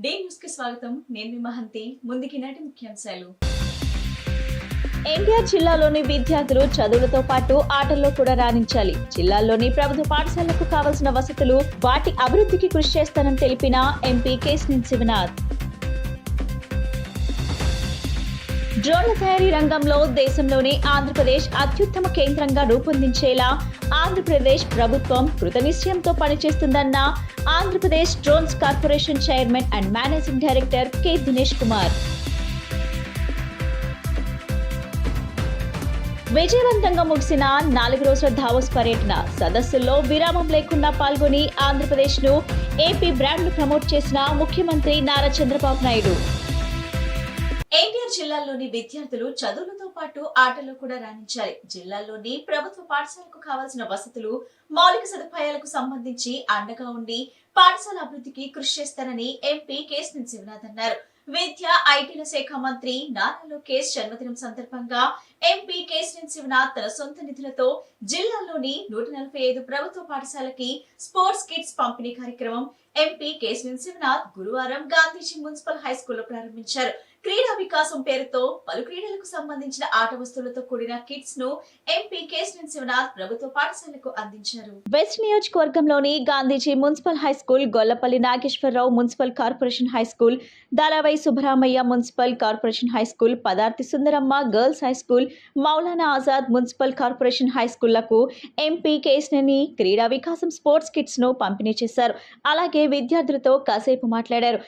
Day news కి స్వాగతం. నేను మీ మహంతి. ముందుకి నాటి ముఖ్యాంశాలు. ఎన్టీఆర్ జిల్లాలోని విద్యార్థులు చదువులతో పాటు ఆటల్లో కూడా రాణించాలి. జిల్లాలోని ప్రభుత్వ పాఠశాలకు కావలసిన వసతులు, వాటి అభివృద్ధికి కృషి చేస్తానని తెలిపిన ఎంపీ కేశినేని శివనాథ్. డ్రోన్ల తయారీ రంగంలో దేశంలోనే ఆంధ్రప్రదేశ్ అత్యుత్తమ కేంద్రంగా రూపొందించేలా ఆంధ్రప్రదేశ్ ప్రభుత్వం కృతనిశ్చయంతో పనిచేస్తుందన్న Andhra Pradesh drones corporation chairman and managing director K Dinesh Kumar. విజయవంతంగా ముగిసిన 4 రోజుల దావోస్ పర్యటన సదస్సుల్లో విరామం లేకుండా పాల్గొని ఆంధ్రప్రదేశ్ ను ఏపీ బ్రాండ్ ను ప్రమోట్ చేసిన ముఖ్యమంత్రి నారా చంద్రబాబు నాయుడు. ఎన్టీఆర్ జిల్లాలోని విద్యార్థులు చదువులతో పాటు ఆటల్లో కూడా రాణించాలి. జిల్లాలోని ప్రభుత్వ పాఠశాలకు కావాల్సిన వసతులు, మౌలిక సదుపాయాలకు సంబంధించి అండగా ఉండి పాఠశాల అభివృద్ధికి కృషి చేస్తారని ఎంపీ కేశినేని శివనాథ్ అన్నారు. విద్య, ఐటీల శాఖ మంత్రి నారా లోకేష్ జన్మదినం సందర్భంగా ఎంపీ కేశినేని శివనాథ్ తన సొంత నిధులతో జిల్లాలోని 145 ప్రభుత్వ పాఠశాలకి స్పోర్ట్స్ కిట్స్ పంపిణీ కార్యక్రమం ఎంపీ కేశినేని శివనాథ్ గురువారం గాంధీజీ మున్సిపల్ హై స్కూల్లో ప్రారంభించారు. క్రీడా వికాసం పేరుతో పలు క్రీడలకు సంబంధించిన ఆట వస్తువులతో కూడిన కిట్స్ ను ఎంపీ కేశినేని శివనాథ్ ప్రభుత్వ పాఠశాలకు అందించారు. వెస్ట్ నియోజకవర్గంలోని Gandhiji municipal high school, Gollapalli Nageswararao municipal corporation high school, Dalavai Subbaramaiah municipal corporation high school, Padarthi Sundaramma girls high school, Maulana Azad municipal corporation high స్కూళ్లకు MP Kesineni Kreeda Vikasam sports kits ను పంపిణీ చేశారు. అలాగే విద్యార్థులతో కాసేపు మాట్లాడారు.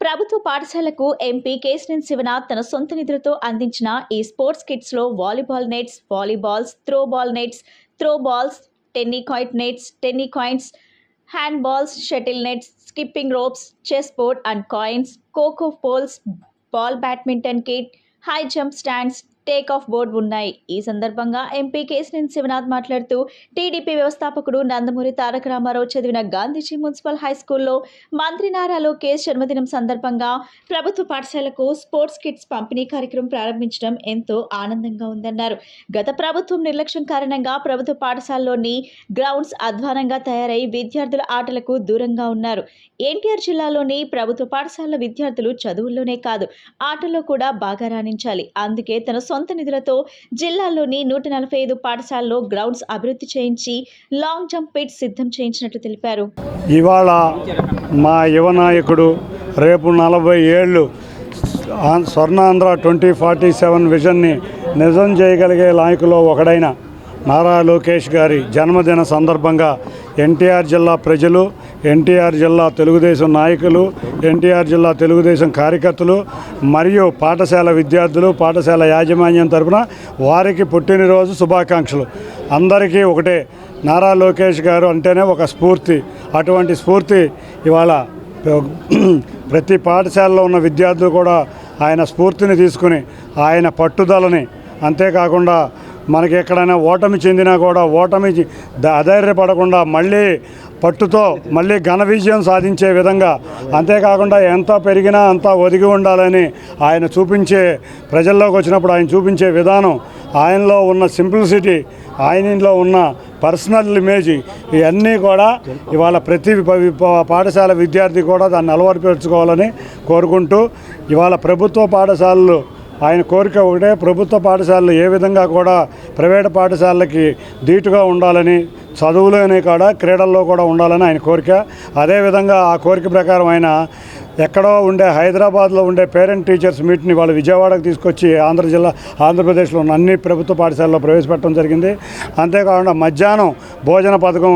ప్రభుత్వ పాఠశాలకు ఎంపీ కేశినేని శివనాథ్ తన సొంత నిధులతో అందించిన ఈ స్పోర్ట్స్ కిట్స్ లో volleyball nets, volleyballs, throw ball nets, throw balls, tennikoit nets, tennikoits, hand balls, shuttle nets, skipping ropes, chess board and coins, kho kho poles, ball badminton kit, high jump stands, take off board ఉన్నాయి. ఈ సందర్భంగా MP Kesineni Sivanath మాట్లాడుతూ TDP వ్యవస్థాపకుడు నందమూరి తారక రామారావు చదివిన Gandhiji municipal high స్కూల్లో మంత్రి నారా లోకేష్ జన్మదినం సందర్భంగా ప్రభుత్వ పాఠశాలకు స్పోర్ట్స్ కిట్స్ పంపిణీ కార్యక్రమం ప్రారంభించడం ఎంతో ఆనందంగా ఉందన్నారు. గత ప్రభుత్వం నిర్లక్ష్యం కారణంగా ప్రభుత్వ పాఠశాలలోని గ్రౌండ్స్ అధ్వానంగా తయారై విద్యార్థుల ఆటలకు దూరంగా ఉన్నారు. ఎన్టీఆర్ జిల్లాలోని ప్రభుత్వ పాఠశాల విద్యార్థులు చదువుల్లోనే కాదు ఆటల్లో కూడా బాగా రాణించాలి. అందుకే తన సొంత నిధులతో జిల్లాలోని 145 పాఠశాలలో గ్రౌండ్స్ అభివృద్ధి చేయించి లాంగ్ జంప్ పిట్స్ సిద్ధం చేయించినట్లు తెలిపారు. ఇవాళ మా యువ నాయకుడు రేపు 40 ఏళ్ళు స్వర్ణాంధ్ర 2047 విజన్ని నిజం చేయగలిగే నాయకులో ఒకడైన నారా లోకేష్ గారి జన్మదిన సందర్భంగా ఎన్టీఆర్ జిల్లా ప్రజలు, ఎన్టీఆర్ జిల్లా తెలుగుదేశం నాయకులు, ఎన్టీఆర్ జిల్లా తెలుగుదేశం కార్యకర్తలు మరియు పాఠశాల విద్యార్థులు, పాఠశాల యాజమాన్యం తరపున వారికి పుట్టినరోజు శుభాకాంక్షలు. అందరికీ ఒకటే, నారా లోకేష్ గారు అంటేనే ఒక స్ఫూర్తి. అటువంటి స్ఫూర్తి ఇవాళ ప్రతి పాఠశాలలో ఉన్న విద్యార్థులు కూడా ఆయన స్ఫూర్తిని తీసుకుని, ఆయన పట్టుదలని, అంతేకాకుండా మనకి ఎక్కడైనా ఓటమి చెందినా కూడా ఓటమి అధైర్యపడకుండా మళ్ళీ పట్టుతో మళ్ళీ ఘన విజయం సాధించే విధంగా, అంతేకాకుండా ఎంత పెరిగినా అంతా ఒదిగి ఉండాలని ఆయన చూపించే, ప్రజల్లోకి వచ్చినప్పుడు ఆయన చూపించే విధానం, ఆయనలో ఉన్న సింప్లిసిటీ, ఆయనలో ఉన్న పర్సనల్ ఇమేజ్, ఇవన్నీ కూడా ఇవాళ ప్రతి పాఠశాల విద్యార్థి కూడా దాన్ని అలవరపరుచుకోవాలని కోరుకుంటూ, ఇవాళ ప్రభుత్వ పాఠశాలలు ఆయన కోరిక ఒకటే, ప్రభుత్వ పాఠశాలలు ఏ విధంగా కూడా ప్రైవేటు పాఠశాలలకి ధీటుగా ఉండాలని, చదువులోనే కాడ క్రీడల్లో కూడా ఉండాలని ఆయన కోరిక. అదేవిధంగా ఆ కోరిక ప్రకారం ఆయన ఎక్కడో ఉండే హైదరాబాద్లో ఉండే పేరెంట్ టీచర్స్ మీట్ని వాళ్ళు విజయవాడకు తీసుకొచ్చి ఆంధ్రప్రదేశ్లో ఉన్న అన్ని ప్రభుత్వ పాఠశాలలో ప్రవేశపెట్టడం జరిగింది. అంతేకాకుండా మధ్యాహ్నం భోజన పథకం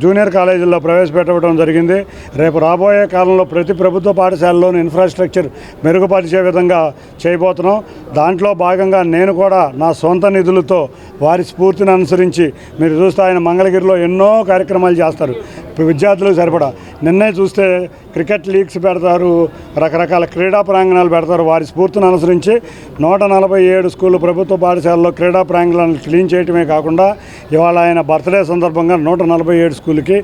జూనియర్ కాలేజీల్లో ప్రవేశపెట్టడం జరిగింది. రేపు రాబోయే కాలంలో ప్రతి ప్రభుత్వ పాఠశాలలోని ఇన్ఫ్రాస్ట్రక్చర్ మెరుగుపరిచే విధంగా చేయబోతున్నాం. దాంట్లో భాగంగా నేను కూడా నా సొంత నిధులతో వారి స్ఫూర్తిని అనుసరించి, మీరు చూస్తే ఆయన మంగళగిరిలో ఎన్నో కార్యక్రమాలు చేస్తారు విద్యార్థులకు సరిపడా. నిన్నే చూస్తే క్రికెట్ లీగ్స్ పెడతారు, రకరకాల క్రీడా ప్రాంగణాలు పెడతారు. వారి స్ఫూర్తిని అనుసరించి 147 స్కూళ్ళు ప్రభుత్వ పాఠశాలలో క్రీడా ప్రాంగణాలను క్లీన్ చేయటమే కాకుండా ఇవాళ ఆయన బర్త్డే సందర్భంగా 147 స్కూళ్ళకి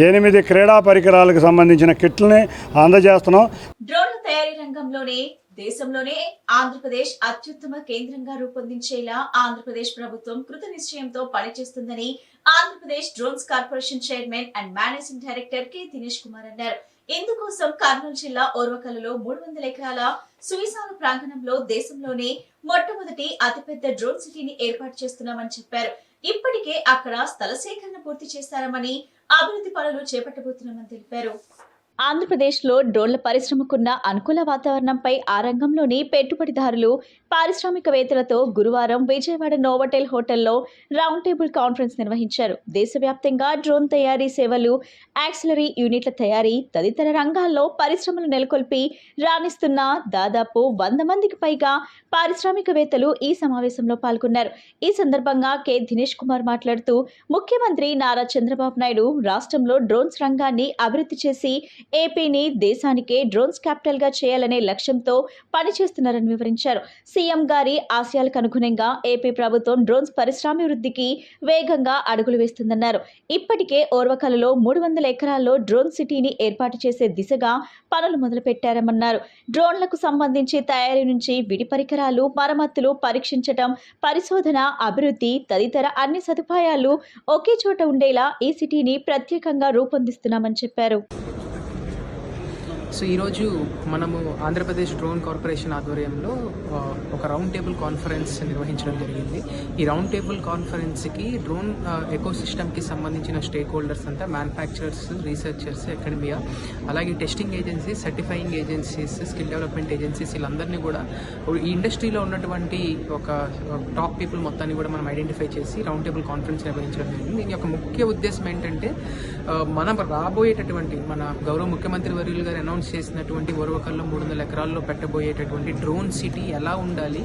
8 క్రీడా పరికరాలకు సంబంధించిన కిట్లని అందజేస్తున్నాం. డ్రోన్ల తయారీ రంగంలోనే దేశంలోనే ఆంధ్రప్రదేశ్ అత్యుత్తమ కేంద్రంగా రూపొందించేలా ఆంధ్రప్రదేశ్ ప్రభుత్వం కృత నిశ్చయంతో పనిచేస్తుందని Andhra Pradesh drones corporation chairman and managing director K Dinesh Kumar అన్నారు. ఇందుకోసం కర్నూలు జిల్లా ఓర్వకల్లులో 300 ఎకరాల సువిశాల ప్రాంగణంలో దేశంలోనే మొట్టమొదటి అతిపెద్ద డ్రోన్ సిటీని ఏర్పాటు చేస్తున్నామని చెప్పారు. ఇప్పటికే అక్కడ స్థల సేకరణ పూర్తి చేశారని, అభివృద్ధి పనులు చేపట్టబోతున్నామని తెలిపారు. ఆంధ్రప్రదేశ్లో డ్రోన్ల పరిశ్రమకున్న అనుకూల వాతావరణంపై ఆ రంగంలోని పెట్టుబడిదారులు, పారిశ్రామికవేత్తలతో గురువారం విజయవాడ నోవోటెల్ హోటల్లో రౌండ్ టేబుల్ కాన్ఫరెన్స్ నిర్వహించారు. దేశవ్యాప్తంగా డ్రోన్ తయారీ సేవలు, యాక్సిలరీ యూనిట్ల తయారీ తదితర రంగాల్లో పరిశ్రమలు నెలకొల్పి రాణిస్తున్న దాదాపు 100 మందికి పైగా పారిశ్రామికవేత్తలు ఈ సమావేశంలో పాల్గొన్నారు. ఈ సందర్భంగా కె దినేష్ కుమార్ మాట్లాడుతూ, ముఖ్యమంత్రి నారా చంద్రబాబు నాయుడు రాష్ట్రంలో డ్రోన్స్ రంగాన్ని అభివృద్ధి చేసి ఏపీని దేశానికే డ్రోన్స్ క్యాపిటల్ గా చేయాలనే లక్ష్యంతో పనిచేస్తున్నారని వివరించారు. సీఎం గారి ఆశయాలకు అనుగుణంగా ఏపీ ప్రభుత్వం డ్రోన్స్ పరిశ్రమాభివృద్ధికి వేగంగా అడుగులు వేస్తుందన్నారు. ఇప్పటికే ఓర్వకల్లులో 300 ఎకరాల్లో డ్రోన్ సిటీని ఏర్పాటు చేసే దిశగా పనులు మొదలుపెట్టారన్నారు. డ్రోన్లకు సంబంధించి తయారీ నుంచి విడి పరికరాలు, మరమ్మతులు, పరీక్షించటం, పరిశోధన, అభివృద్ధి తదితర అన్ని సదుపాయాలు ఒకే చోట ఉండేలా ఈ సిటీని ప్రత్యేకంగా రూపొందిస్తున్నామని చెప్పారు. సో ఈరోజు మనము ఆంధ్రప్రదేశ్ డ్రోన్ కార్పొరేషన్ ఆధ్వర్యంలో ఒక రౌండ్ టేబుల్ కాన్ఫరెన్స్ నిర్వహించడం జరిగింది. ఈ రౌండ్ టేబుల్ కాన్ఫరెన్స్కి డ్రోన్ ఎకోసిస్టమ్కి సంబంధించిన స్టేక్ హోల్డర్స్ అంతా మ్యానుఫ్యాక్చరర్స్, రీసెర్చర్స్, అకాడమియా, అలాగే testing agencies, certifying agencies, skill development agencies వీళ్ళందరినీ కూడా ఈ ఇండస్ట్రీలో ఉన్నటువంటి ఒక టాప్ పీపుల్ మొత్తాన్ని కూడా మనం ఐడెంటిఫై చేసి రౌండ్ టేబుల్ కాన్ఫరెన్స్ నిర్వహించడం జరిగింది. దీని యొక్క ముఖ్య ఉద్దేశం ఏంటంటే మనం రాబోయేటటువంటి మన గౌరవ ముఖ్యమంత్రి వర్యులు గారు అనౌన్స్ చేసినటువంటి ఓర్వకల్లో 300 ఎకరాల్లో పెట్టబోయేటటువంటి డ్రోన్ సిటీ ఎలా ఉండాలి,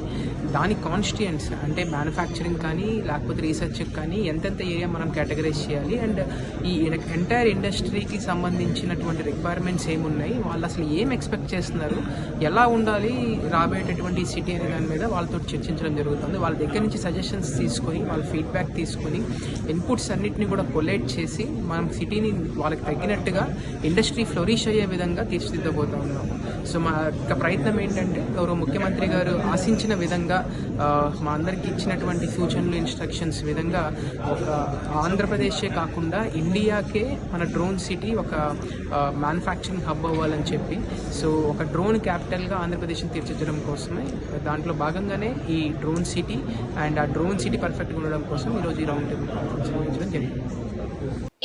దాని కాన్స్టిట్యూయన్స్ అంటే మ్యానుఫ్యాక్చరింగ్ కానీ లేకపోతే రీసెర్చ్ కానీ ఎంతెంత ఏరియా మనం కేటగరైజ్ చేయాలి అండ్ ఈ ఎంటైర్ ఇండస్ట్రీకి సంబంధించినటువంటి రిక్వైర్మెంట్స్ ఏమున్నాయి, వాళ్ళు అసలు ఏం ఎక్స్పెక్ట్ చేస్తున్నారు, ఎలా ఉండాలి రాబోయేటటువంటి సిటీ అనే దాని మీద వాళ్ళతో చర్చించడం జరుగుతుంది. వాళ్ళ దగ్గర నుంచి సజెషన్స్ తీసుకొని, వాళ్ళ ఫీడ్బ్యాక్ తీసుకొని, ఇన్పుట్స్ అన్నింటినీ కూడా కొలేట్ చేసి మనం సిటీని వాళ్ళకి తగ్గినట్టుగా ఇండస్ట్రీ ఫ్లోరిష్ అయ్యే విధంగా తీర్చిదిద్దబోతా ఉన్నాము. సో మా యొక్క ప్రయత్నం ఏంటంటే గౌరవ ముఖ్యమంత్రి గారు ఆశించిన విధంగా మా అందరికీ ఇచ్చినటువంటి సూచనలు, ఇన్స్ట్రక్షన్స్ విధంగా ఒక ఆంధ్రప్రదేశే కాకుండా ఇండియాకే మన డ్రోన్ సిటీ ఒక మ్యానుఫ్యాక్చరింగ్ హబ్ అవ్వాలని చెప్పి, సో ఒక డ్రోన్ క్యాపిటల్గా ఆంధ్రప్రదేశ్ని తీర్చిదిద్దడం కోసమే దాంట్లో భాగంగానే ఈ డ్రోన్ సిటీ అండ్ ఆ డ్రోన్ సిటీ పర్ఫెక్ట్గా ఉండడం కోసం ఈరోజు ఈ రౌండ్ టేబుల్ కాన్ఫరెన్స్ నిర్వహించడం జరిగింది.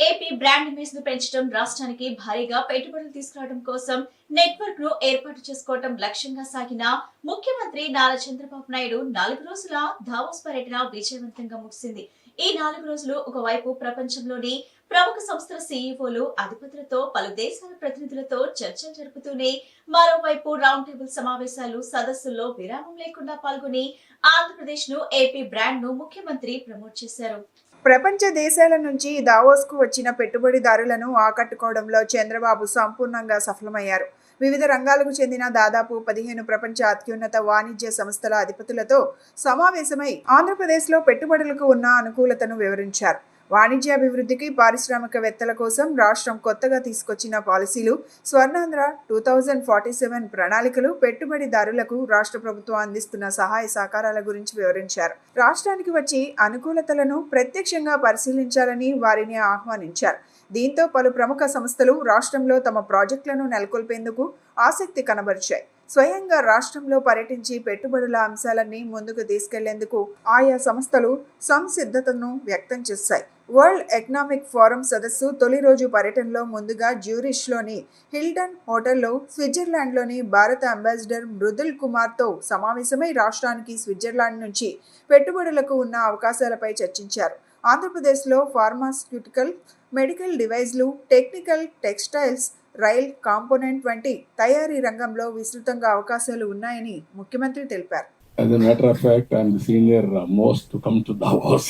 ఏపీ బ్రాండ్ ఇమేజ్ ను పెంచడం, రాష్ట్రానికి భారీగా పెట్టుబడులు తీసుకురావడం కోసం నెట్వర్క్ ను ఏర్పాటు చేసుకోవడం లక్ష్యంగా సాగిన ముఖ్యమంత్రి నారా చంద్రబాబు నాయుడు 4 రోజుల దావోస్ పర్యటన విజయవంతంగా ముగిసింది. ఈ 4 రోజులు ఒకవైపు ప్రపంచంలోని ప్రముఖ సంస్థల సీఈఓలు, అధిపతులతో, పలు దేశాల ప్రతినిధులతో చర్చలు జరుపుతూనే మరోవైపు రౌండ్ టేబుల్ సమావేశాలు, సదస్సుల్లో విరామం లేకుండా పాల్గొని ఆంధ్రప్రదేశ్ ను, ఏపీ బ్రాండ్ ను ముఖ్యమంత్రి ప్రమోట్ చేశారు. ప్రపంచ దేశాల నుంచి దావోస్కు వచ్చిన పెట్టుబడిదారులను ఆకట్టుకోవడంలో చంద్రబాబు సంపూర్ణంగా సఫలమయ్యారు. వివిధ రంగాలకు చెందిన దాదాపు 15 ప్రపంచ అత్యున్నత వాణిజ్య సంస్థల అధిపతులతో సమావేశమై ఆంధ్రప్రదేశ్లో పెట్టుబడులకు ఉన్న అనుకూలతను వివరించారు. వాణిజ్యాభివృద్ధికి, పారిశ్రామికవేత్తల కోసం రాష్ట్రం కొత్తగా తీసుకొచ్చిన పాలసీలు, స్వర్ణాంధ్ర 2047 ప్రణాళికలు, పెట్టుబడిదారులకు రాష్ట్ర ప్రభుత్వం అందిస్తున్న సహాయ సహకారాల గురించి వివరించారు. రాష్ట్రానికి వచ్చి అనుకూలతలను ప్రత్యక్షంగా పరిశీలించాలని వారిని ఆహ్వానించారు. దీంతో పలు ప్రముఖ సంస్థలు రాష్ట్రంలో తమ ప్రాజెక్టులను నెలకొల్పేందుకు ఆసక్తి కనబరిచాయి. స్వయంగా రాష్ట్రంలో పర్యటించి పెట్టుబడుల అంశాలన్నీ ముందుకు తీసుకెళ్లేందుకు ఆయా సంస్థలు సంసిద్ధతను వ్యక్తం చేశాయి. వరల్డ్ ఎకనామిక్ ఫోరం సదస్సు తొలి రోజు పర్యటనలో ముందుగా జ్యూరిష్లోని హిల్టన్ హోటల్లో స్విట్జర్లాండ్లోని భారత అంబాసిడర్ మృదుల్ కుమార్తో సమావేశమై రాష్ట్రానికి స్విట్జర్లాండ్ నుంచి పెట్టుబడులకు ఉన్న అవకాశాలపై చర్చించారు. ఆంధ్రప్రదేశ్లో ఫార్మాస్యూటికల్, మెడికల్ డివైజ్లు, టెక్నికల్, టెక్స్టైల్స్, రైల్ కాంపోనెంట్ వంటి తయారీ రంగంలో విస్తృతంగా అవకాశాలు ఉన్నాయని ముఖ్యమంత్రి తెలిపారు. As a matter of fact, I am the senior most to come to Davos.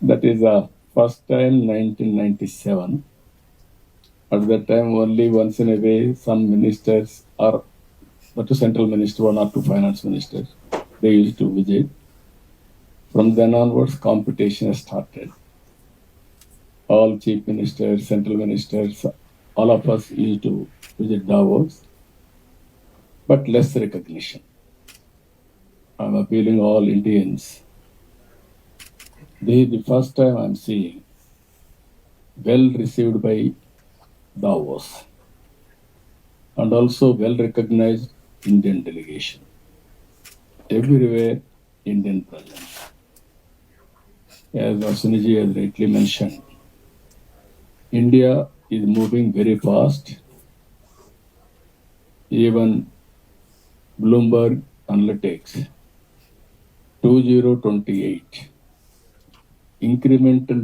That is the first time 1997. At that time, only once in a way, some ministers or not a central minister, one or two finance ministers, they used to visit. From then onwards, competition has started. All chief ministers, central ministers, all of us used to visit Davos, but less recognition. I'm appealing all Indians. This is the first time I'm seeing well received by Davos and also well recognized Indian delegation. Everywhere, Indian presence. As Suniji has rightly mentioned, India is moving very fast. Even Bloomberg Analytics 2028 incremental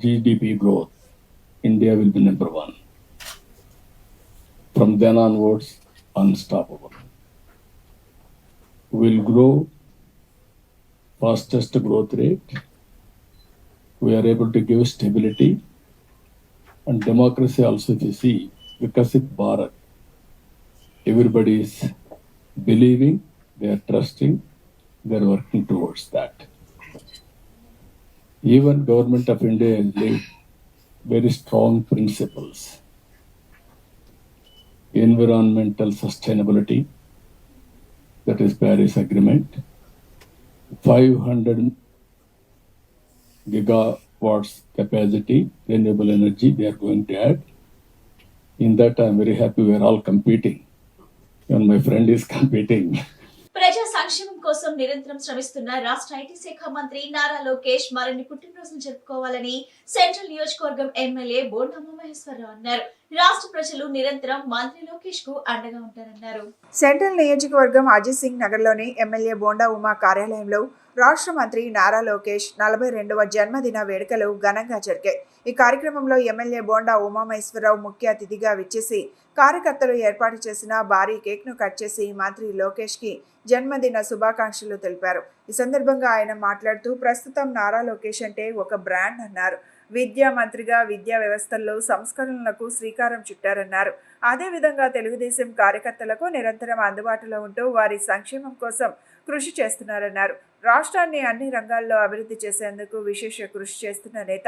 GDP growth, India will be number one. From then onwards, unstoppable. We will grow fastest growth rate. We are able to give stability and democracy also. If you see, Vikasit Bharat, everybody is believing, they are trusting, they are working towards that. Even Government of India has laid very strong principles. Environmental sustainability, that is Paris Agreement, 500 gigawatts capacity, renewable energy they are going to add. In that I am very happy we are all competing. Even my friend is competing. ప్రజా సంక్షేమం కోసం నిరంతరం శ్రమిస్తున్న రాష్ట్ర IT శాఖ మంత్రి నారా లోకేష్ మరిన్ని పుట్టినరోజులు జరుపుకోవాలని సెంట్రల్ నియోజకవర్గం ఎమ్మెల్యే బోండా ఉమామహేశ్వరరావు అన్నారు. రాష్ట్ర ప్రజలు నిరంతరం మంత్రి లోకేష్ కు అండగా ఉంటారన్నారు. సెంట్రల్ నియోజకవర్గం అజిత్ సింగ్ నగర్లోని ఎమ్మెల్యే బోండా ఉమా కార్యాలయంలో రాష్ట్ర మంత్రి నారా లోకేష్ 42వ జన్మదిన వేడుకలు ఘనంగా జరిగాయి. ఈ కార్యక్రమంలో ఎమ్మెల్యే బోండా ఉమామహేశ్వరరావు ముఖ్య అతిథిగా విచ్చేసి కార్యకర్తలు ఏర్పాటు చేసిన భారీ కేక్ను కట్ చేసి మంత్రి లోకేష్కి జన్మదిన శుభాకాంక్షలు తెలిపారు. ఈ సందర్భంగా ఆయన మాట్లాడుతూ ప్రస్తుతం నారా లోకేష్ అంటే ఒక బ్రాండ్ అన్నారు. విద్యా మంత్రిగా విద్యా వ్యవస్థల్లో సంస్కరణలకు శ్రీకారం చుట్టారన్నారు. అదేవిధంగా తెలుగుదేశం కార్యకర్తలకు నిరంతరం అందుబాటులో ఉంటూ వారి సంక్షేమం కోసం కృషి చేస్తున్నారన్నారు. రాష్ట్రాన్ని అన్ని రంగాల్లో అభివృద్ధి చేసేందుకు విశేష కృషి చేస్తున్న నేత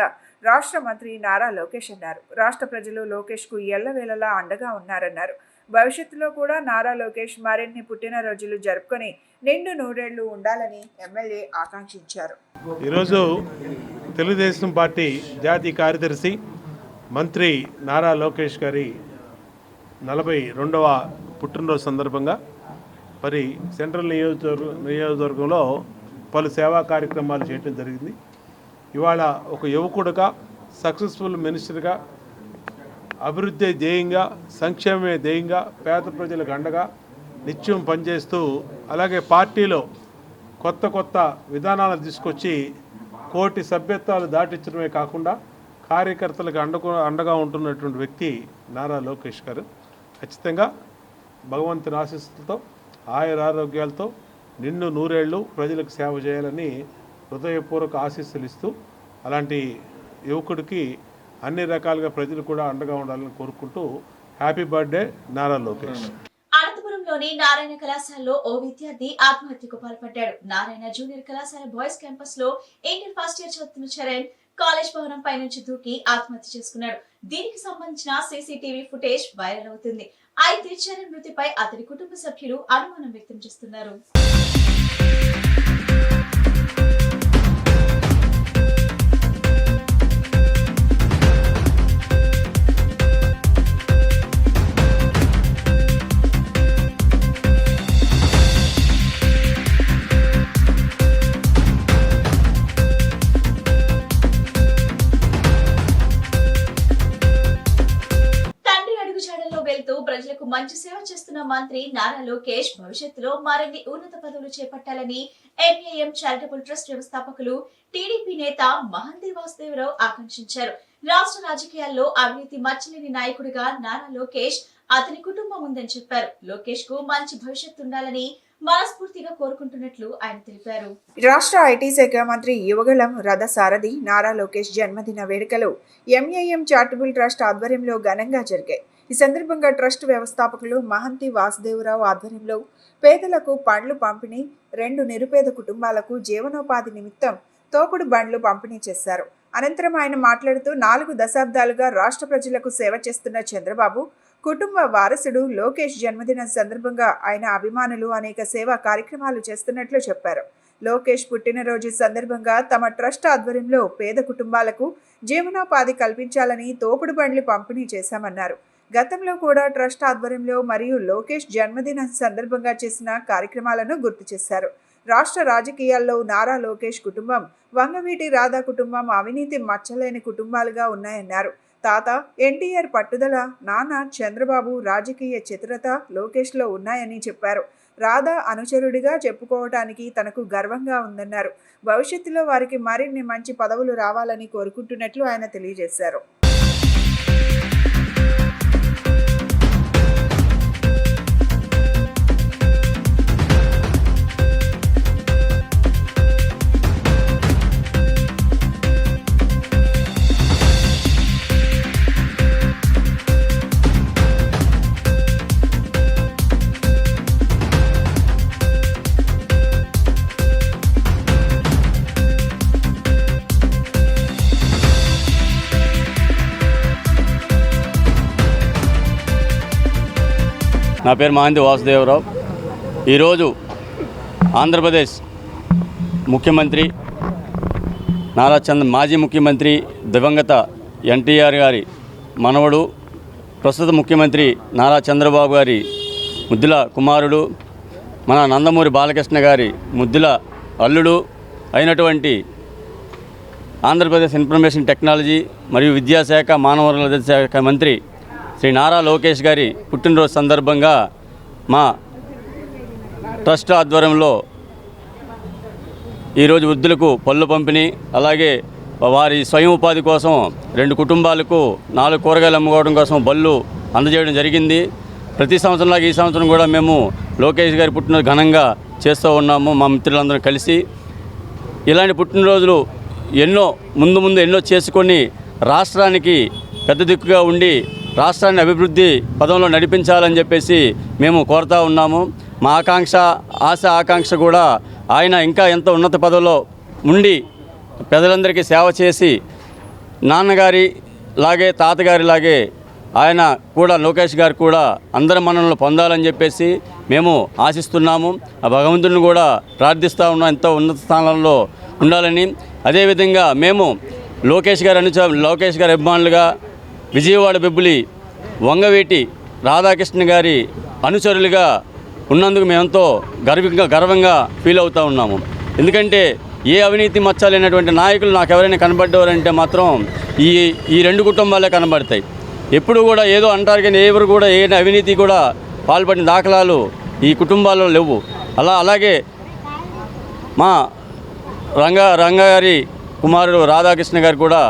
రాష్ట్ర మంత్రి నారా లోకేష్ అన్నారు. రాష్ట్ర ప్రజలు లోకేష్కు ఎల్లవేళలా అండగా ఉన్నారన్నారు. భవిష్యత్తులో కూడా నారా లోకేష్ మరిన్ని పుట్టినరోజులు జరుపుకొని నిండు నూరేళ్లు ఉండాలని ఎమ్మెల్యే ఆకాంక్షించారు. ఈరోజు తెలుగుదేశం పార్టీ జాతీయ కార్యదర్శి మంత్రి నారా లోకేష్ గారి 42వ పుట్టినరోజు సందర్భంగా మరి సెంట్రల్ నియోజకవర్గంలో పలు సేవా కార్యక్రమాలు చేయడం జరిగింది. ఇవాళ ఒక యువకుడుగా, సక్సెస్ఫుల్ మినిస్టర్గా, అభివృద్ధి ధ్యేయంగా, సంక్షేమమే ధ్యేయంగా, పేద ప్రజలకు అండగా నిత్యం పనిచేస్తూ, అలాగే పార్టీలో కొత్త విధానాలు తీసుకొచ్చి కోటి సభ్యత్వాలు దాటించడమే కాకుండా కార్యకర్తలకు అండగా ఉంటున్నటువంటి వ్యక్తి నారా లోకేష్ గారు. ఖచ్చితంగా భగవంతుని ఆశీస్సులతో, ఆయురారోగ్యాలతో నిన్ను నూరేళ్లు ప్రజలకు సేవ చేయాలని హృదయపూర్వక ఆశీస్సులు ఇస్తూ, అలాంటి యువకుడికి అన్ని రకాలుగా ప్రజలు కూడా అండగా ఉండాలని కోరుకుంటూ హ్యాపీ బర్త్డే నారా లోకేష్. అనంతపురంలోని నారాయణ కళాశాలలో ఓ విద్యార్థి ఆత్మహత్యకు పాల్పడ్డాడు. నారాయణ జూనియర్ కళాశాల బాయ్స్ క్యాంపస్ లో ఇంటర్ ఫస్ట్ ఇయర్ చదువుతున్న చరణ్ కాలేజ్ భవనం పై నుంచి దూకి ఆత్మహత్య చేసుకున్నాడు. దీనికి సంబంధించిన సీసీటీవీ ఫుటేజ్ వైరల్ అవుతుంది. అయితే చరణ్ మృతిపై అతడి కుటుంబ సభ్యులు అనుమానం వ్యక్తం చేస్తున్నారు. ప్రజలకు మంచి సేవ చేస్తున్న మంత్రి నారా లోకేష్ భవిష్యత్తులో మరిన్ని ఉన్నత పదవులు చేపట్టాలని ఎంఏఎం చారిటబుల్ ట్రస్ట్ వ్యవస్థాపకులు టీడీపీ నేత మహంతి వాసుదేవరావు ఆకాంక్షించారు. రాష్ట్ర రాజకీయాల్లో అవినీతి మచ్చలేని నాయకుడిగా నారా లోకేష్, అతని కుటుంబం ఉందని చెప్పారు. లోకేష్ కు మంచి భవిష్యత్తు ఉండాలని మనస్ఫూర్తిగా కోరుకుంటున్నట్లు ఆయన తెలిపారు. రాష్ట్ర ఐటీ శాఖ మంత్రి యువగళం రథసారథి నారా లోకేష్ జన్మదిన వేడుకలు ఎంఏఎం చారిటబుల్ ట్రస్ట్ ఆధ్వర్యంలో ఘనంగా జరిగాయి. ఈ సందర్భంగా ట్రస్ట్ వ్యవస్థాపకులు మహంతి వాసుదేవరావు ఆధ్వర్యంలో పేదలకు పండ్లు పంపిణీ, 2 నిరుపేద కుటుంబాలకు జీవనోపాధి నిమిత్తం తోపుడు బండ్లు పంపిణీ చేశారు. అనంతరం ఆయన మాట్లాడుతూ 4 దశాబ్దాలుగా రాష్ట్ర ప్రజలకు సేవ చేస్తున్న చంద్రబాబు కుటుంబ వారసుడు లోకేష్ జన్మదినం సందర్భంగా ఆయన అభిమానులు అనేక సేవా కార్యక్రమాలు చేస్తున్నట్లు చెప్పారు. లోకేష్ పుట్టినరోజు సందర్భంగా తమ ట్రస్ట్ ఆధ్వర్యంలో పేద కుటుంబాలకు జీవనోపాధి కల్పించాలని తోపుడు బండ్లు పంపిణీ చేశామన్నారు. గతంలో కూడా ట్రస్ట్ ఆధ్వర్యంలో మరియు లోకేష్ జన్మదిన సందర్భంగా చేసిన కార్యక్రమాలను గుర్తు చేశారు. రాష్ట్ర రాజకీయాల్లో నారా లోకేష్ కుటుంబం, వంగవీటి రాధా కుటుంబం అవినీతి మచ్చలేని కుటుంబాలుగా ఉన్నాయన్నారు. తాత ఎన్టీఆర్ పట్టుదల, నాన్న చంద్రబాబు రాజకీయ చతురత లోకేష్లో ఉన్నాయని చెప్పారు. రాధా అనుచరుడిగా చెప్పుకోవటానికి తనకు గర్వంగా ఉందన్నారు. భవిష్యత్తులో వారికి మరిన్ని మంచి పదవులు రావాలని కోరుకుంటున్నట్లు ఆయన తెలియజేశారు. నా పేరు మహంతి వాసుదేవరావు. ఈరోజు ఆంధ్రప్రదేశ్ ముఖ్యమంత్రి మాజీ ముఖ్యమంత్రి దివంగత ఎన్టీఆర్ గారి మనవడు, ప్రస్తుత ముఖ్యమంత్రి నారా చంద్రబాబు గారి ముద్దుల కుమారుడు, మన నందమూరి బాలకృష్ణ గారి ముద్దుల అల్లుడు అయినటువంటి ఆంధ్రప్రదేశ్ ఇన్ఫర్మేషన్ టెక్నాలజీ మరియు విద్యాశాఖ మానవ వనరుల శాఖ మంత్రి శ్రీ నారా లోకేష్ గారి పుట్టినరోజు సందర్భంగా మా ట్రస్ట్ ఆధ్వర్యంలో ఈరోజు వృద్ధులకు పళ్ళు పంపిణీ, అలాగే వారి స్వయం ఉపాధి కోసం 2 కుటుంబాలకు 4 కూరగాయలు అమ్ముకోవడం కోసం బళ్ళు అందజేయడం జరిగింది. ప్రతి సంవత్సరంలాగా ఈ సంవత్సరం కూడా మేము లోకేష్ గారి పుట్టినరోజు ఘనంగా చేస్తూ ఉన్నాము మా మిత్రులందరం కలిసి. ఇలాంటి పుట్టినరోజులు ముందు ఎన్నో చేసుకొని రాష్ట్రానికి పెద్ద దిక్కుగా ఉండి రాష్ట్రాన్ని అభివృద్ధి పదంలో నడిపించాలని చెప్పేసి మేము కోరుతూ ఉన్నాము. మా ఆకాంక్ష కూడా ఆయన ఇంకా ఎంత ఉన్నత పదవిలో ఉండి ప్రజలందరికీ సేవ చేసి నాన్నగారి లాగే తాతగారి లాగే ఆయన కూడా లోకేష్ గారు కూడా అందరి మన్ననలు పొందాలని చెప్పేసి మేము ఆశిస్తున్నాము. ఆ భగవంతుడిని కూడా ప్రార్థిస్తూ ఉన్నాం ఎంతో ఉన్నత స్థానంలో ఉండాలని. అదేవిధంగా మేము లోకేష్ గారి అభిమానులుగా విజయవాడ బెబ్బులి వంగవీటి రాధాకృష్ణ గారి అనుచరులుగా ఉన్నందుకు మేమెంతో గర్వంగా ఫీల్ అవుతూ ఉన్నాము. ఎందుకంటే ఏ అవినీతి మచ్చలేనటువంటి నాయకులు నాకు ఎవరైనా కనబడ్డారంటే మాత్రం ఈ 2 కుటుంబాలే కనబడతాయి. ఎప్పుడు కూడా ఏదో అంటారు కానీ ఎవరు కూడా ఏ అవినీతి కూడా పాల్పడిన దాఖలాలు ఈ కుటుంబాల్లో లేవు. అలాగే మా రంగాగారి కుమారుడు రాధాకృష్ణ గారు కూడా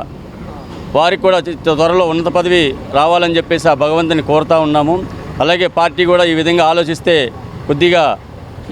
వారికి కూడా త్వరలో ఉన్నత పదవి రావాలని చెప్పేసి ఆ భగవంతుని కోరుతూ ఉన్నాము. అలాగే పార్టీ కూడా ఈ విధంగా ఆలోచిస్తే కొద్దిగా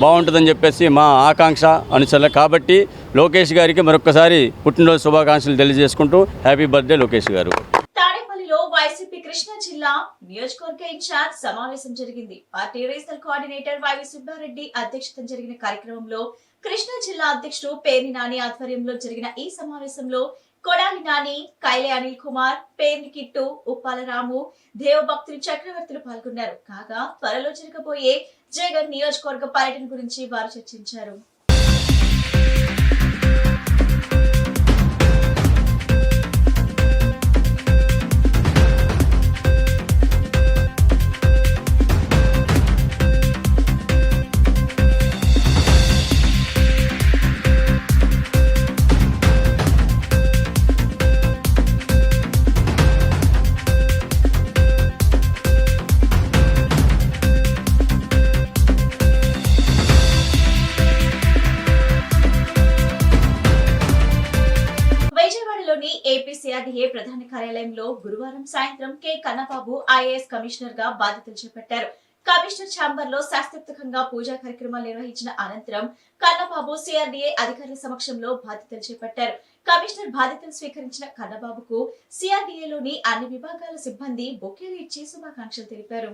బాగుంటుందని చెప్పేసి మా ఆకాంక్ష అనుసరణ. కాబట్టి లోకేష్ గారికి మరొకసారి పుట్టినరోజు శుభాకాంక్షలు తెలియజేసుకుంటూ హ్యాపీ బర్త్డే లోకేష్ గారు. తాడేపల్లిలో వైసీపీ కృష్ణా జిల్లా నియోజకవర్గ ఇన్ఛార్జ్ సమావేశం జరిగింది. Party regional coordinator Y V Subba Reddy అధ్యక్షతన జరిగిన కార్యక్రమంలో కృష్ణా జిల్లా అధ్యక్షుడు పేర్ని నాని ఆధ్వర్యంలో జరిగిన ఈ సమావేశంలో కొడాలి నాని, కైలే అనిల్ కుమార్, పేర్ని కిట్టు, ఉప్పాల రాము, దేవభక్తులు చక్రవర్తులు పాల్గొన్నారు. కాగా త్వరలో జరగబోయే జగన్ నియోజకవర్గ పర్యటన గురించి వారు చర్చించారు. ఏపీసీఆర్డీఏ ప్రధాన కార్యాలయంలో గురువారం సాయంత్రం కె కన్నబాబు ఐఏఎస్ కమిషనర్ గా బాధ్యతలు చేపట్టారు. కమిషనర్ ఛాంబర్ లో శాస్త్రోక్తంగా పూజా కార్యక్రమాలు నిర్వహించిన అనంతరం కన్నబాబు సిఆర్డీఏ అధికారుల సమక్షంలో బాధ్యతలు చేపట్టారు. కమిషనర్ బాధ్యతలు స్వీకరించిన కన్నబాబుకు సిఆర్డీఏలోని అన్ని విభాగాల సిబ్బంది బొకేలు ఇచ్చి శుభాకాంక్షలు తెలిపారు.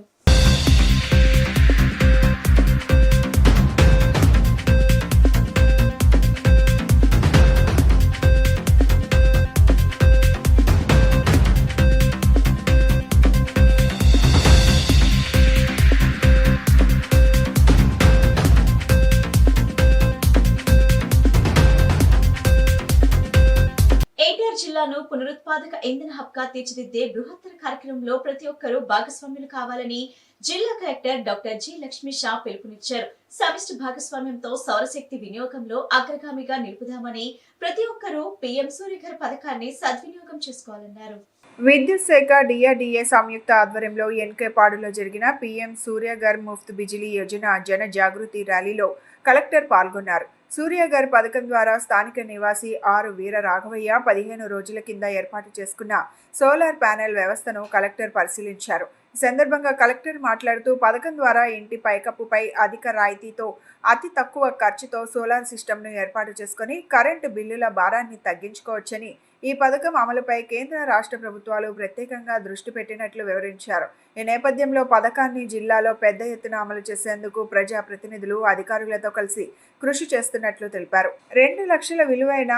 జిల్లాను పునరుత్పాదక ఇంధన హబ్గా తీర్చిదిద్దే బృహత్తర కార్యక్రమంలో ప్రతి ఒక్కరూ భాగస్వాములు కావాలని జిల్లా collector doctor G Lakshmi Shah పిలుపునిచ్చారు. సమిష్టి భాగస్వామ్యంతో సౌరశక్తి వినియోగంలో అగ్రగామిగా నిలుపుదామని ప్రతి ఒక్కరూ పీఎం సూర్యఘర్ పథకాన్ని సద్వినియోగం చేసుకోవాలన్నారు. విద్యుత్ శాఖ డిఆర్డీఏ సంయుక్త ఆధ్వర్యంలో ఎన్కేపాడులో జరిగిన పీఎం సూర్యఘర్ ముఫ్త్ బిజిలీ యోజన జన జాగృతి ర్యాలీలో కలెక్టర్ పాల్గొన్నారు. సూర్యఘర్ పథకం ద్వారా స్థానిక నివాసి ఆర్ వీర రాఘవయ్య 15 రోజుల కింద ఏర్పాటు చేసుకున్న సోలార్ ప్యానెల్ వ్యవస్థను కలెక్టర్ పరిశీలించారు. ఈ సందర్భంగా కలెక్టర్ మాట్లాడుతూ పథకం ద్వారా ఇంటి పైకప్పుపై అధిక రాయితీతో అతి తక్కువ ఖర్చుతో సోలార్ సిస్టమ్ను ఏర్పాటు చేసుకుని కరెంటు బిల్లుల భారాన్ని తగ్గించుకోవచ్చని, ఈ పథకం అమలుపై కేంద్ర రాష్ట్ర ప్రభుత్వాలు ప్రత్యేకంగా దృష్టి పెట్టినట్లు వివరించారు. ఈ నేపథ్యంలో పథకాన్ని జిల్లాలో పెద్ద ఎత్తున అమలు చేసేందుకు ప్రజాప్రతినిధులు అధికారులతో కలిసి కృషి చేస్తున్నట్లు తెలిపారు. 2 లక్షల విలువైన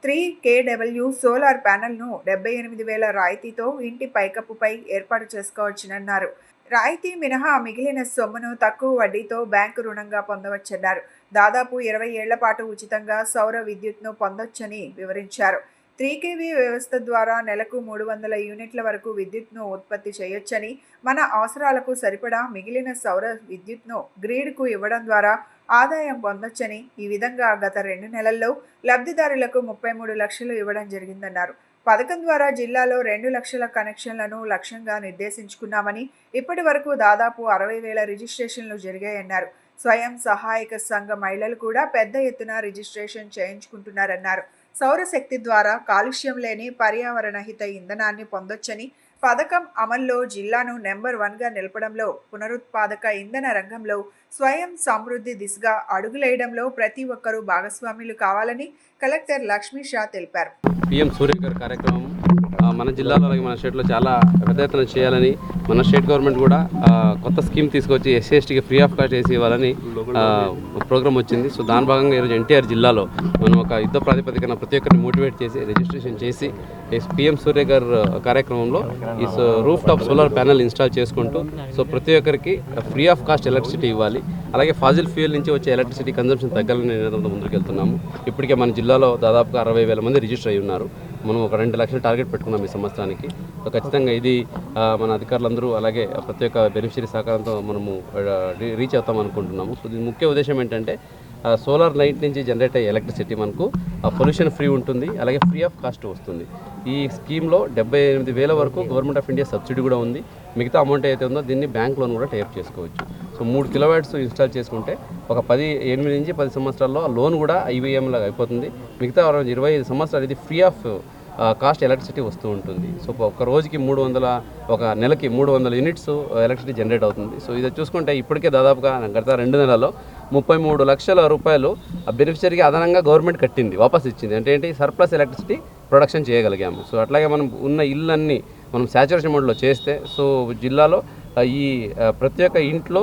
3 kW సోలార్ ప్యానెల్ను 78,000 రాయితీతో ఇంటి పైకప్పుపై ఏర్పాటు చేసుకోవచ్చునన్నారు. రాయితీ మినహా మిగిలిన సొమ్మును తక్కువ వడ్డీతో బ్యాంకు రుణంగా పొందవచ్చన్నారు. దాదాపు 20 ఏళ్ల పాటు ఉచితంగా సౌర విద్యుత్ను పొందొచ్చని వివరించారు. 3 kV వ్యవస్థ ద్వారా నెలకు 300 యూనిట్ల వరకు విద్యుత్ను ఉత్పత్తి చేయొచ్చని, మన అవసరాలకు సరిపడా మిగిలిన సౌర విద్యుత్ను గ్రిడ్కు ఇవ్వడం ద్వారా ఆదాయం పొందొచ్చని, ఈ విధంగా గత 2 నెలల్లో లబ్ధిదారులకు 33 లక్షలు ఇవ్వడం జరిగిందన్నారు. పథకం ద్వారా జిల్లాలో 2 లక్షల కనెక్షన్లను లక్ష్యంగా నిర్దేశించుకున్నామని, ఇప్పటి వరకు దాదాపు 60,000 రిజిస్ట్రేషన్లు జరిగాయన్నారు. స్వయం సహాయక సంఘ మహిళలు కూడా పెద్ద ఎత్తున రిజిస్ట్రేషన్ చేయించుకుంటున్నారన్నారు. సౌరశక్తి ద్వారా కాలుష్యం లేని పర్యావరణ హిత ఇంధనాన్ని పొందొచ్చని, పథకం అమల్లో జిల్లాను నెంబర్ 1గా నిలపడంలో, పునరుత్పాదక ఇంధన రంగంలో స్వయం సమృద్ధి దిశగా అడుగులేయడంలో ప్రతి ఒక్కరూ భాగస్వాములు కావాలని కలెక్టర్ లక్ష్మీ షా తెలిపారు. పీఎం సూర్యఘర్ కార్యక్రమం మన జిల్లాలో అలాగే మన స్టేట్లో చాలా పెద్ద ఎత్తున చేయాలని, మన స్టేట్ గవర్నమెంట్ కూడా కొత్త స్కీమ్ తీసుకొచ్చి ఎస్సీ ఎస్టీకి ఫ్రీ ఆఫ్ కాస్ట్ ఏసీ ఇవ్వాలని ప్రోగ్రామ్ వచ్చింది. సో దాని భాగంగా ఈరోజు ఎన్టీఆర్ జిల్లాలో మనం ఒక యుద్ధ ప్రాతిపదికన ప్రతి ఒక్కరిని మోటివేట్ చేసి రిజిస్ట్రేషన్ చేసి పీఎం సూర్యఘర్ కార్యక్రమంలో ఈ roof top solar panel install చేసుకుంటూ సో ప్రతి ఒక్కరికి ఫ్రీ ఆఫ్ కాస్ట్ ఎలక్ట్రిసిటీ ఇవ్వాలి, అలాగే ఫాజిల్ ఫ్యూయల్ నుంచి వచ్చే ఎలక్ట్రిసిటీ కన్జంప్షన్ తగ్గాలని నినాదంతో ముందుకు వెళ్తున్నాము. ఇప్పటికే మన జిల్లాలో దాదాపుగా 60,000 మంది రిజిస్టర్ అయి ఉన్నారు. మనం ఒక 2 లక్షల టార్గెట్ పెట్టుకున్నాం ఈ సంవత్సరానికి. సో ఖచ్చితంగా ఇది మన అధికారులందరూ అలాగే ప్రతి ఒక్క బెనిఫిషరీ సహకారంతో మనము రీచ్ అవుతాం అనుకుంటున్నాము. సో దీని ముఖ్య ఉద్దేశం ఏంటంటే సోలార్ లైట్ నుంచి జనరేట్ అయ్యే ఎలక్ట్రిసిటీ మనకు పొల్యూషన్ ఫ్రీ ఉంటుంది, అలాగే ఫ్రీ ఆఫ్ కాస్ట్ వస్తుంది. ఈ స్కీమ్లో 78,000 వరకు గవర్నమెంట్ ఆఫ్ ఇండియా సబ్సిడీ కూడా ఉంది. మిగతా అమౌంట్ అయితే ఉందో దీన్ని బ్యాంక్ లోన్ కూడా టైప్ చేసుకోవచ్చు. సో 3 కిలోవాట్స్ ఇన్స్టాల్ చేసుకుంటే ఒక 8 నుంచి 10 సంవత్సరాల్లో లోన్ కూడా IVM లాగా అయిపోతుంది. మిగతా 25 సంవత్సరాలు ఇది ఫ్రీ ఆఫ్ కాస్ట్ ఎలక్ట్రిసిటీ వస్తూ ఉంటుంది. సో ఒక రోజుకి 300, ఒక నెలకి 300 యూనిట్స్ ఎలక్ట్రిసిటీ జనరేట్ అవుతుంది. సో ఇది చూసుకుంటే ఇప్పటికే దాదాపుగా గత 2 నెలల్లో 33 లక్షల రూపాయలు ఆ బెనిఫిషరీకి అదనంగా గవర్నమెంట్ కట్టింది, వాపస్ ఇచ్చింది. అంటే ఏంటి, సర్ప్లస్ ఎలక్ట్రిసిటీ ప్రొడక్షన్ చేయగలిగాము. సో అట్లాగే మనం ఉన్న ఇళ్ళన్నీ మనం శాచురేషన్ మోడ్లో చేస్తే సో జిల్లాలో ఈ ప్రతి ఒక్క ఇంట్లో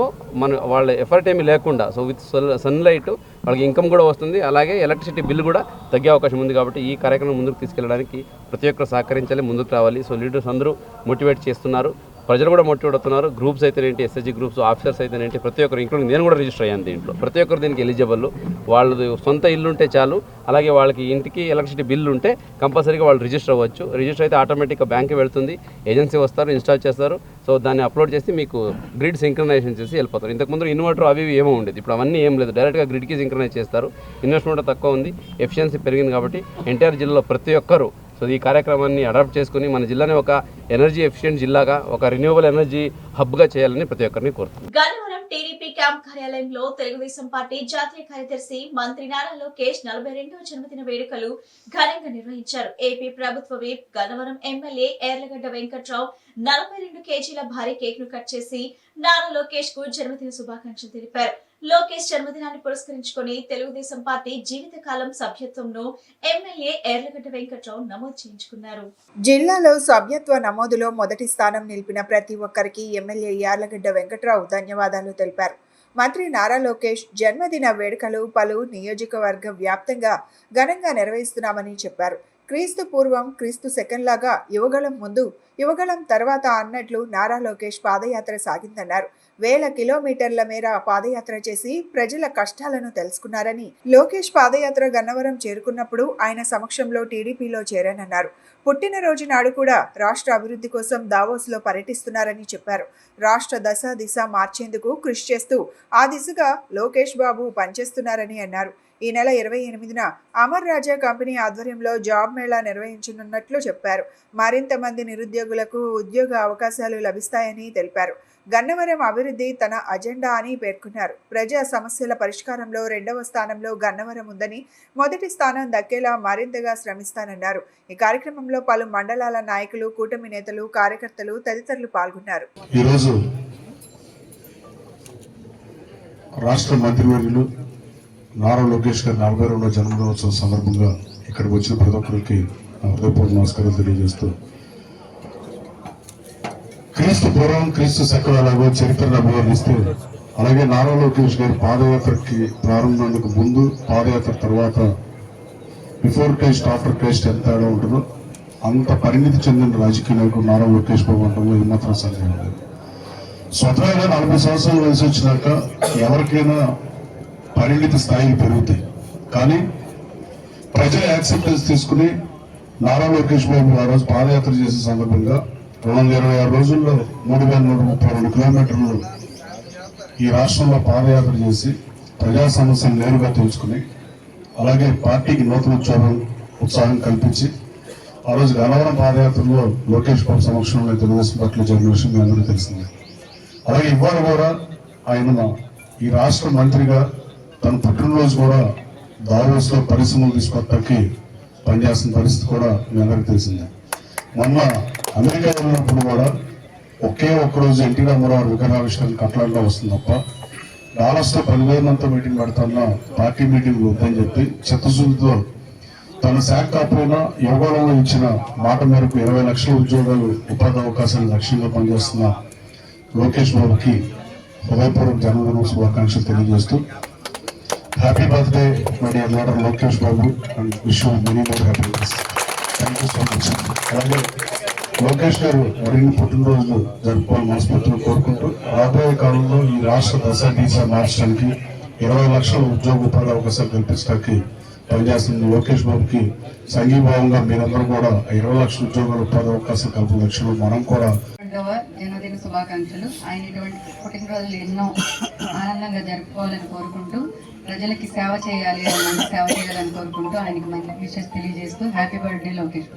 వాళ్ళ ఎఫర్ట్ ఏమీ లేకుండా సో విత్ సన్లైట్ వాళ్ళకి ఇన్కమ్ కూడా వస్తుంది, అలాగే ఎలక్ట్రిసిటీ బిల్ కూడా తగ్గే అవకాశం ఉంది. కాబట్టి ఈ కార్యక్రమం ముందుకు తీసుకెళ్ళడానికి ప్రతి ఒక్కరు సహకరించాలి, ముందుకు రావాలి. సో లీడర్స్ అందరూ మోటివేట్ చేస్తున్నారు, ప్రజలు కూడా మోటివేట్ అవుతున్నారు. గ్రూప్స్ అయితేనేంటి, SHG గ్రూప్స్, ఆఫీసర్స్ అయితేనేంటి, ప్రతి ఒక్కరు ఇంక్లూడింగ్ నేను కూడా రిజిస్టర్ అయ్యాను దీంట్లో. ప్రతి ఒక్కరు దీనికి ఎలిజిబుల్. వాళ్ళది సొంత ఇల్లు ఉంటే చాలు, అలాగే వాళ్ళకి ఇంటికి ఎలక్ట్రిసిటీ బిల్లు ఉంటే కంపల్సరీగా వాళ్ళు రిజిస్టర్ అవ్వచ్చు. రిజిస్టర్ అయితే ఆటోమేటిక్గా బ్యాంక్కి వెళ్తుంది, ఏజెన్సీ వస్తారు, ఇన్స్టాల్ చేస్తారు. సో దాన్ని అప్లోడ్ చేసి మీకు గ్రిడ్ సింక్రనైజేషన్ చేసి వెళ్ళిపోతారు. ఇంతకుముందు ఇన్వర్టర్ అవి ఏమో ఉండేది, ఇప్పుడు అవన్నీ ఏం లేదు, డైరెక్ట్గా గ్రిడ్కి సింక్రనైజ్ చేస్తారు. ఇన్వెస్ట్మెంట్ తక్కువ ఉంది, ఎఫిషియన్సీ పెరిగింది. కాబట్టి ఎన్టీఆర్ జిల్లాలో ప్రతి ఒక్కరు సో ఈ కార్యక్రమాన్ని అడాప్ట్ చేసుకుని మన జిల్లాని ఒక ఎనర్జీ ఎఫిషియెంట్ జిల్లాగా, ఒక రెన్యూవబుల్ ఎనర్జీ హబ్గా చేయాలని ప్రతి ఒక్కరిని కోరుతున్నాను. గన్నవరం టీడీపీ క్యాంప్ కార్యాలయంలో తెలుగుదేశం పార్టీ జాతీయ కార్యదర్శి మంత్రి నారా లోకేష్ 42వ జన్మదిన వేడుకలు ఘనంగా నిర్వహించారు. ఏపీ ప్రభుత్వ విప్ గన్నవరం ఎమ్మెల్యే ఎర్లగడ్డ వెంకట్రావు 42 కేజీల భారీ కేక్ ను కట్ చేసి నారా లోకేష్ కు జన్మదిన శుభాకాంక్షలు తెలిపారు. లోకేష్ జన్మదినాన్ని పురస్కరించుకొని తెలుగుదేశం పార్టీ జీవితకాలం సభ్యత్వంను ఎమ్మెల్యే ఎర్లగడ్డ వెంకట్రావు నమోదు చేయించుకున్నారు. జిల్లాలో సభ్యత్వ నమోదులో మొదటి స్థానం నిలిపిన ప్రతి ఒక్కరికి ఎమ్మెల్యే యార్లగడ్డ వెంకట్రావు ధన్యవాదాలు తెలిపారు. మంత్రి నారా లోకేష్ జన్మదిన వేడుకలు పలు నియోజకవర్గ వ్యాప్తంగా ఘనంగా నిర్వహిస్తున్నామని చెప్పారు. క్రీస్తు పూర్వం క్రీస్తు సెకండ్ లాగా యువగళం ముందు యువగళం తర్వాత అన్నట్లు నారా లోకేష్ పాదయాత్ర సాగిందన్నారు. వేల కిలోమీటర్ల మేర పాదయాత్ర చేసి ప్రజల కష్టాలను తెలుసుకున్నారని, లోకేష్ పాదయాత్ర గన్నవరం చేరుకున్నప్పుడు ఆయన సమక్షంలో టీడీపీలో చేరానన్నారు. పుట్టినరోజు నాడు కూడా రాష్ట్ర అభివృద్ధి కోసం దావోస్లో పర్యటిస్తున్నారని చెప్పారు. రాష్ట్ర దశ దిశ మార్చేందుకు కృషి చేస్తూ ఆ దిశగా లోకేష్ బాబు పనిచేస్తున్నారని అన్నారు. ఈ నెల 28న అమర్ రాజా కంపెనీ ఆధ్వర్యంలో జాబ్ మేళా నిర్వహించనున్నట్లు చెప్పారు. మరింత మంది నిరుద్యోగులకు ఉద్యోగ అవకాశాలు లభిస్తాయని తెలిపారు. గన్నవరం అభివృద్ధి తన అజెండా అని పేర్కొన్నారు. ప్రజా సమస్యల పరిష్కారంలో 2వ స్థానంలో గన్నవరం ఉందని, మొదటి స్థానం దక్కేలా మరింతగా శ్రమిస్తానన్నారు. ఈ కార్యక్రమంలో పలు మండలాల నాయకులు, కూటమి నేతలు, కార్యకర్తలు తదితరులు పాల్గొన్నారు. ఈరోజు రాష్ట్ర మంత్రివర్యులు నారా లోకేష్ గారి 42వ జన్మదినోత్సవం సందర్భంగా ఇక్కడికి వచ్చిన ప్రతి ఒక్కరికి హృదయపూర్వక నమస్కారం తెలియజేస్తూ, క్రీస్తు పూర్వం క్రీస్తు శకం ఎలాగో చరిత్రను అభివర్ణిస్తూ, అలాగే నారా లోకేష్ గారి పాదయాత్రకి ప్రారంభానికి ముందు, పాదయాత్ర తర్వాత బిఫోర్ క్రైస్ట్ ఆఫ్టర్ క్రైస్ట్ ఎంత తేడా ఉంటుందో అంత పరిణితి చెందిన రాజకీయ నాయకుడు నారా లోకేష్ బాబు అంటంలో ఏమాత్రం సందేహం లేదు. స్వతహాగా 40 సంవత్సరాల వయసు వచ్చినాక ఎవరికైనా పరిణితి స్థాయిలు పెరుగుతాయి. కానీ ప్రజల యాక్సెప్టెన్స్ తీసుకుని నారా లోకేష్ బాబు ఆ రోజు పాదయాత్ర చేసే సందర్భంగా 226 రోజుల్లో 3,132 కిలోమీటర్లు ఈ రాష్ట్రంలో పాదయాత్ర చేసి ప్రజా సమస్యలు నేరుగా తెలుసుకుని, అలాగే పార్టీకి నూతన ఉత్సాహం కల్పించి ఆ రోజు గన్నవరం పాదయాత్రలో లోకేష్ బాబు సమక్షంలో తెలుగుదేశం పార్టీలో జరిగిన విషయం మీ అందరికీ తెలిసింది. అలాగే ఇవాళ కూడా ఆయన ఈ రాష్ట్ర మంత్రిగా తన పుట్టినరోజు కూడా దావోస్లో పరిశ్రమలు తీసుకొస్తాకి పనిచేస్తున్న పరిస్థితి కూడా మీ అందరికీ తెలిసిందే. మొన్న అమెరికా వెళ్ళినప్పుడు కూడా ఒకే ఒక్కరోజు ఎన్టీ రామారావు విగ్రహావిష్కరణ కట్టడంలో వస్తుంది తప్ప డాలస్లో 10,000 మందితో మీటింగ్ పెడతాన్న పార్టీ మీటింగ్ వద్దని చెప్పి చిత్తశుద్ధితో తన శాఖ కాకపోయినా యువగళంలో ఇచ్చిన మాట మేరకు 20 లక్షల ఉద్యోగాలు, ఉపాధి అవకాశాలు లక్ష్యంగా పనిచేస్తున్న లోకేష్ బాబుకి హృదయపూర్వక జన్మదిన శుభాకాంక్షలు తెలియజేస్తూ, happy birthday my dear leader Lokesh Babu and wish you many more happiness. Thank you so much. అలాగే లోకేష్ గారు మరిన్ని పుట్టినరోజులు జరుపుకోవాలని మనస్ఫూర్తిగా కోరుకుంటూ, రాబోయే కాలంలో ఈ రాష్ట్ర దశ దిశ మార్చడానికి 20 లక్షల ఉద్యోగ ఉపాధి అవకాశాలు కల్పించడానికి పనిచేస్తున్న లోకేష్ బాబుకి సంఘీభావంగా మీరందరూ కూడా 20 లక్షల ఉద్యోగాల ఉపాధి అవకాశాలు కల్పన లక్ష్యంలో మనం కూడా జన్మదిన శుభాకాంక్షలు. ఆయన ఇటువంటి పుట్టినరోజులు ఎన్నో ఆనందంగా జరుపుకోవాలని కోరుకుంటూ, ప్రజలకి సేవ చేయాలి, మంచి సేవ చేయాలని కోరుకుంటూ ఆయనకి మంచి విషెస్ తెలియజేస్తూ హ్యాపీ బర్త్డే లోకేష్.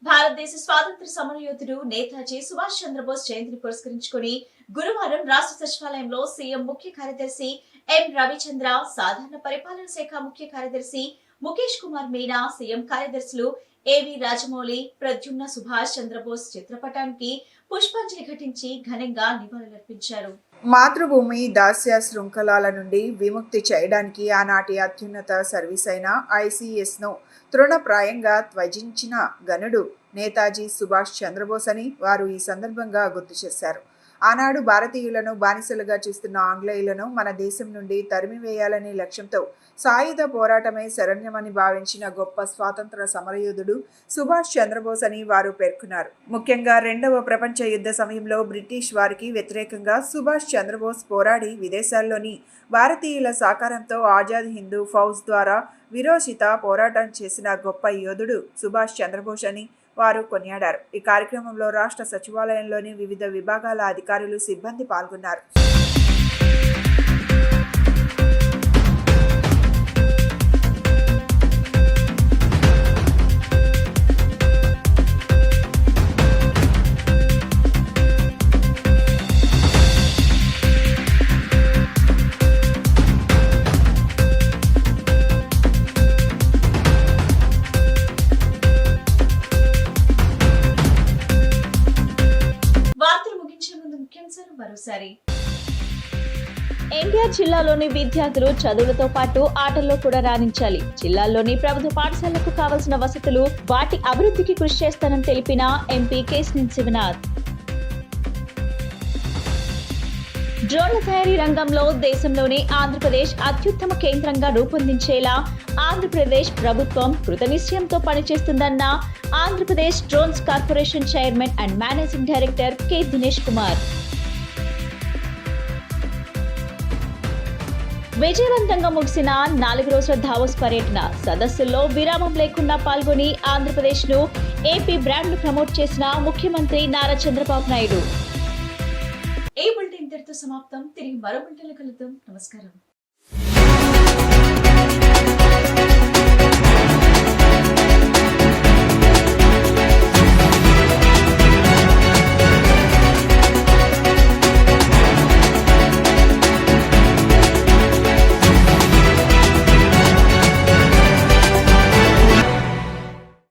భారతదేశ స్వాతంత్ర సమరయోధుడు నేతాజీ సుభాష్ చంద్రబోస్ జయంతిని పురస్కరించుకుని గురువారం రాష్ట్ర సచివాలయంలో సీఎం ముఖ్య కార్యదర్శి ఎం రవిచంద్ర, సాధారణ పరిపాలన శాఖ ముఖ్య కార్యదర్శి ముఖేష్ కుమార్ మీనా, సీఎం కార్యదర్శులు ఏవి రాజమౌళి, ప్రద్యుమ్న సుభాష్ చంద్రబోస్ చిత్రపటానికి పుష్పాంజలి ఘటించి ఘనంగా నివాళులర్పించారు. మాతృభూమి దాస్య శృంఖలాల నుండి విముక్తి చేయడానికి ఆనాటి అత్యున్నత సర్వీస్ అయిన ICSను తృణప్రాయంగా త్యజించిన గనుడు నేతాజీ సుభాష్ చంద్రబోస్ అని వారు ఈ సందర్భంగా గుర్తు చేశారు. ఆనాడు భారతీయులను బానిసలుగా చూస్తున్న ఆంగ్లేయులను మన దేశం నుండి తరిమివేయాలనే లక్ష్యంతో సాయుధ పోరాటమే శరణ్యమని భావించిన గొప్ప స్వాతంత్ర సమరయోధుడు సుభాష్ చంద్రబోస్ అని వారు పేర్కొన్నారు. ముఖ్యంగా 2వ ప్రపంచ యుద్ధ సమయంలో బ్రిటిష్ వారికి వ్యతిరేకంగా సుభాష్ చంద్రబోస్ పోరాడి విదేశాల్లోని భారతీయుల సహకారంతో ఆజాద్ హిందూ ఫౌజ్ ద్వారా విరోచిత పోరాటం చేసిన గొప్ప యోధుడు సుభాష్ చంద్రబోస్ అని వారు కొనియాడారు. ఈ కార్యక్రమంలో రాష్ట్ర సచివాలయంలోని వివిధ విభాగాల అధికారులు, సిబ్బంది పాల్గొన్నారు. మరోసారి ఎన్టీఆర్ జిల్లాలోని విద్యార్థులు చదువులతో పాటు ఆటల్లో కూడా రాణించాలి. జిల్లాలోని ప్రభుత్వ పాఠశాలకు కావలసిన వసతులు, వాటి అభివృద్ధికి కృషి చేస్తానని తెలిపిన ఎంపీ కేశినేని శివనాథ్. డ్రోన్ల తయారీ రంగంలో దేశంలోనే ఆంధ్రప్రదేశ్ అత్యుత్తమ కేంద్రంగా రూపొందించేలా ఆంధ్రప్రదేశ్ ప్రభుత్వం కృతనిశ్చయంతో పనిచేస్తుందన్న Andhra Pradesh drones corporation chairman and managing director K Dinesh Kumar. విజయవంతంగా ముగిసిన 4 రోజుల దావోస్ పర్యటన సదస్సుల్లో విరామం లేకుండా పాల్గొని ఆంధ్రప్రదేశ్ను ఏపీ బ్రాండ్ను ప్రమోట్ చేసిన ముఖ్యమంత్రి నారా చంద్రబాబు నాయుడు. ఈ బులెటిన్ ఇంతటితో సమాప్తం. తిరిగి మరో బులెటిన్లో కలుద్దాం. నమస్కారం.